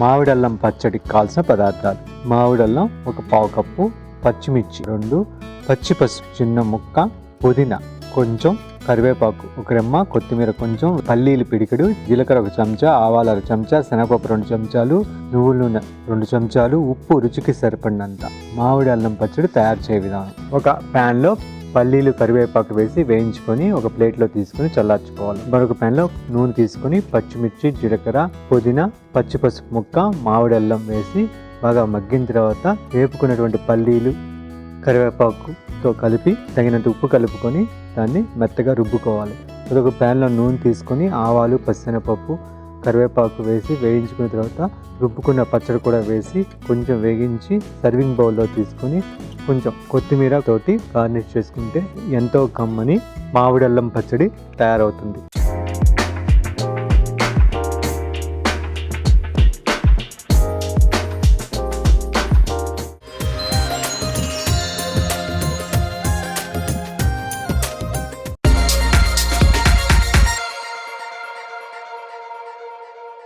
మామిడల్లం పచ్చడికి కావాల్సిన పదార్థాలు: మామిడల్లం 1 పావు కప్పు, పచ్చిమిర్చి 2, పచ్చి పసుపు చిన్న ముక్క, పుదీనా కొంచెం, కరివేపాకు 1 రెమ్మ, కొత్తిమీర కొంచెం, పల్లీలు పిడికెడు, జీలకర్ర 1 చెంచా, ఆవాలు 1 చెంచా, శనగపప్పు 2 చెంచాలు, నువ్వుల నూనె 2 చెంచాలు, ఉప్పు రుచికి సరిపడినంత. మామిడి అల్లం పచ్చడి తయారు చేయ విధానం: ఒక ప్యాన్లో పల్లీలు కరివేపాకు వేసి వేయించుకొని ఒక ప్లేట్లో తీసుకుని చల్లార్చుకోవాలి. మరొక ప్యాన్లో నూనె తీసుకొని పచ్చిమిర్చి, జీలకర్ర, పుదీనా, పచ్చి పసుపు ముక్క, మామిడి అల్లం వేసి బాగా మగ్గిన తర్వాత వేపుకున్నటువంటి పల్లీలు కరివేపాకుతో కలిపి తగినంత ఉప్పు కలుపుకొని దాన్ని మెత్తగా రుబ్బుకోవాలి. మరొక ప్యాన్లో నూనె తీసుకొని ఆవాలు, పచ్చిశనగపప్పు, కరివేపాకు వేసి వేయించుకున్న తర్వాత రుబ్బుకున్న పచ్చడి కూడా వేసి కొంచెం వేగించి సర్వింగ్ బౌల్లో తీసుకొని కొంచెం కొత్తిమీర తోటి గార్నిష్ చేసుకుంటే ఎంతో కమ్మని మామిడల్లం పచ్చడి తయారవుతుంది.